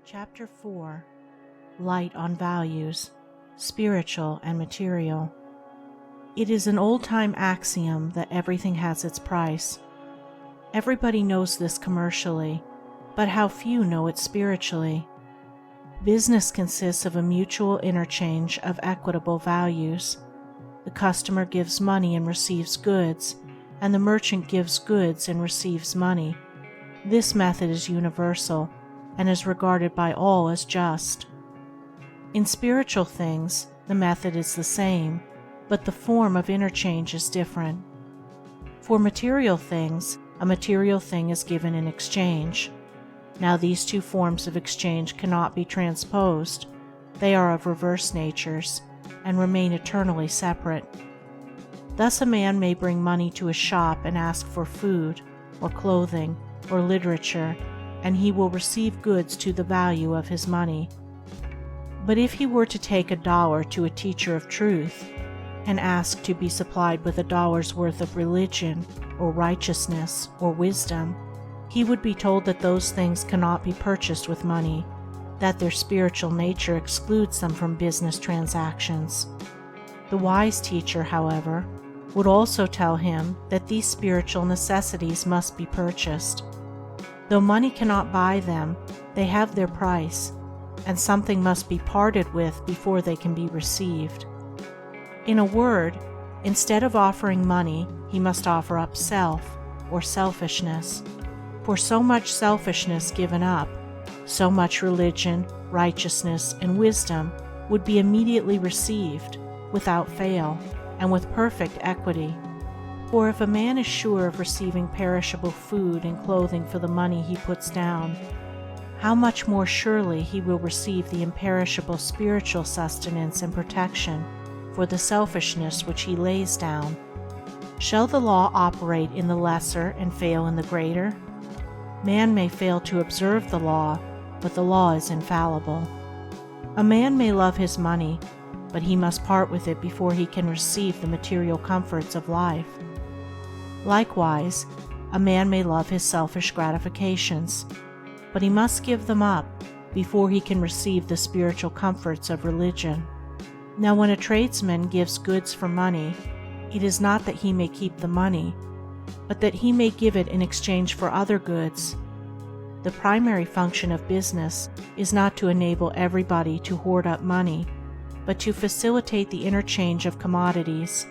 Chapter 4 Light on Values, Spiritual and Material. It is an old-time axiom that everything has its price. Everybody knows this commercially, but how few know it spiritually. Business consists of a mutual interchange of equitable values. The customer gives money and receives goods, and the merchant gives goods and receives money. This method is universal and is regarded by all as just. In spiritual things, the method is the same, but the form of interchange is different. For material things, a material thing is given in exchange. Now these two forms of exchange cannot be transposed. They are of reverse natures, and remain eternally separate. Thus a man may bring money to a shop and ask for food, or clothing, or literature, and he will receive goods to the value of his money. But if he were to take $1 to a teacher of truth, and ask to be supplied with $1's worth of religion, or righteousness, or wisdom, he would be told that those things cannot be purchased with money, that their spiritual nature excludes them from business transactions. The wise teacher, however, would also tell him that these spiritual necessities must be purchased. Though money cannot buy them, they have their price, and something must be parted with before they can be received. In a word, instead of offering money, he must offer up self, or selfishness. For so much selfishness given up, so much religion, righteousness, and wisdom would be immediately received, without fail, and with perfect equity. For if a man is sure of receiving perishable food and clothing for the money he puts down, how much more surely he will receive the imperishable spiritual sustenance and protection for the selfishness which he lays down. Shall the law operate in the lesser and fail in the greater? Man may fail to observe the law, but the law is infallible. A man may love his money, but he must part with it before he can receive the material comforts of life. Likewise, a man may love his selfish gratifications, but he must give them up before he can receive the spiritual comforts of religion. Now when a tradesman gives goods for money, it is not that he may keep the money, but that he may give it in exchange for other goods. The primary function of business is not to enable everybody to hoard up money, but to facilitate the interchange of commodities.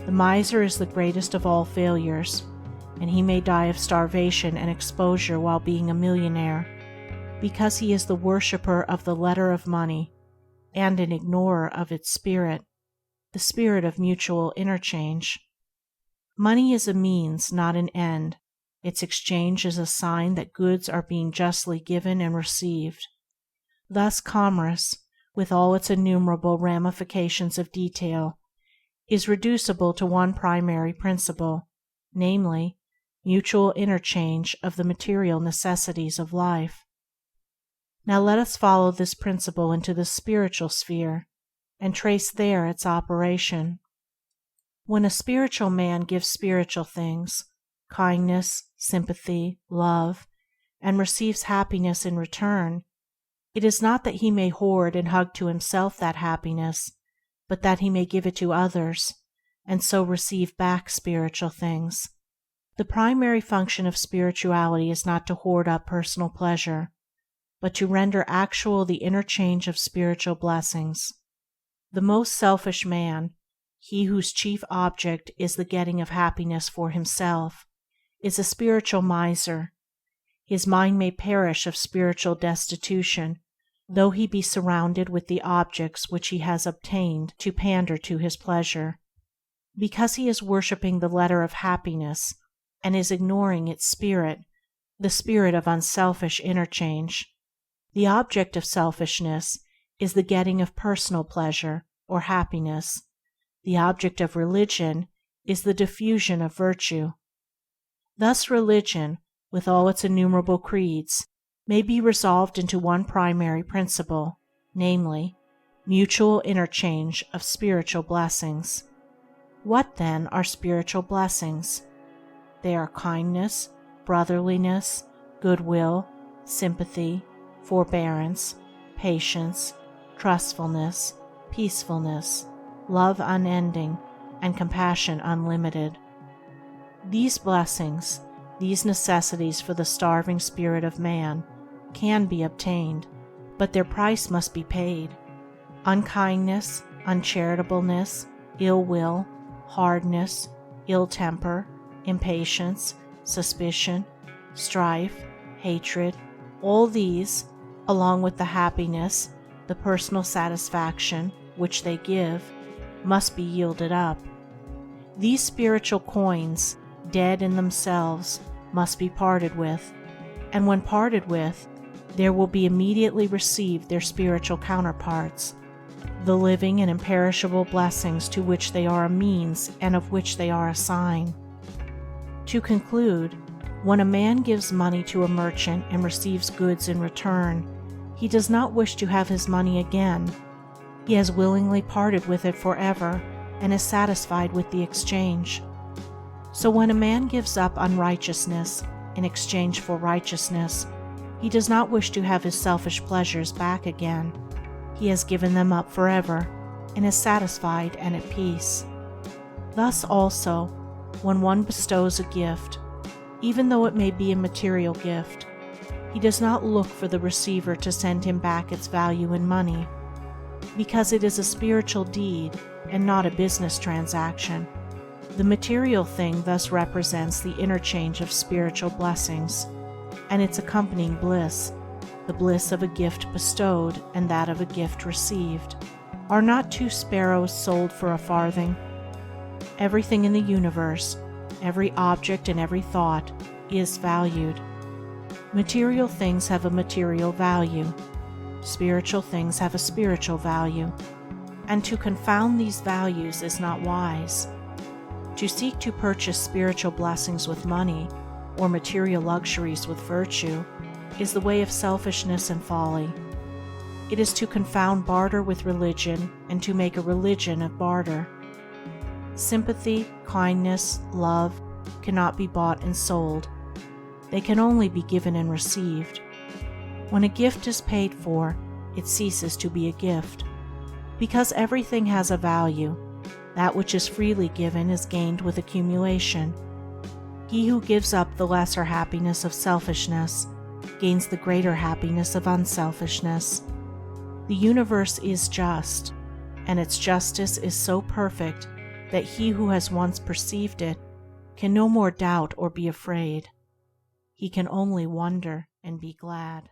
The miser is the greatest of all failures, and he may die of starvation and exposure while being a millionaire, because he is the worshipper of the letter of money, and an ignorer of its spirit, the spirit of mutual interchange. Money is a means, not an end. Its exchange is a sign that goods are being justly given and received. Thus commerce, with all its innumerable ramifications of detail, is reducible to one primary principle, namely, mutual interchange of the material necessities of life. Now let us follow this principle into the spiritual sphere, and trace there its operation. When a spiritual man gives spiritual things, kindness, sympathy, love, and receives happiness in return, it is not that he may hoard and hug to himself that happiness, but that he may give it to others, and so receive back spiritual things. The primary function of spirituality is not to hoard up personal pleasure, but to render actual the interchange of spiritual blessings. The most selfish man, he whose chief object is the getting of happiness for himself, is a spiritual miser. His mind may perish of spiritual destitution, though he be surrounded with the objects which he has obtained to pander to his pleasure, because he is worshipping the letter of happiness and is ignoring its spirit, the spirit of unselfish interchange. The object of selfishness is the getting of personal pleasure or happiness. The object of religion is the diffusion of virtue. Thus religion, with all its innumerable creeds, may be resolved into one primary principle, namely, mutual interchange of spiritual blessings. What, then, are spiritual blessings? They are kindness, brotherliness, goodwill, sympathy, forbearance, patience, trustfulness, peacefulness, love unending, and compassion unlimited. These blessings, these necessities for the starving spirit of man, can be obtained, but their price must be paid. Unkindness, uncharitableness, ill will, hardness, ill temper, impatience, suspicion, strife, hatred, all these, along with the happiness, the personal satisfaction which they give, must be yielded up. These spiritual coins, dead in themselves, must be parted with, and when parted with, there will be immediately received their spiritual counterparts, the living and imperishable blessings to which they are a means and of which they are a sign. To conclude, when a man gives money to a merchant and receives goods in return, he does not wish to have his money again. He has willingly parted with it forever and is satisfied with the exchange. So when a man gives up unrighteousness in exchange for righteousness, he does not wish to have his selfish pleasures back again. He has given them up forever and is satisfied and at peace. Thus also, when one bestows a gift, even though it may be a material gift, he does not look for the receiver to send him back its value in money, because it is a spiritual deed and not a business transaction. The material thing thus represents the interchange of spiritual blessings, and its accompanying bliss, the bliss of a gift bestowed and that of a gift received. Are not two sparrows sold for a farthing? Everything in the universe, every object and every thought, is valued. Material things have a material value. Spiritual things have a spiritual value. And to confound these values is not wise. To seek to purchase spiritual blessings with money, or material luxuries with virtue, is the way of selfishness and folly. It is to confound barter with religion and to make a religion of barter. Sympathy, kindness, love cannot be bought and sold. They can only be given and received. When a gift is paid for, it ceases to be a gift. Because everything has a value, that which is freely given is gained with accumulation. He who gives up the lesser happiness of selfishness gains the greater happiness of unselfishness. The universe is just, and its justice is so perfect that he who has once perceived it can no more doubt or be afraid. He can only wonder and be glad.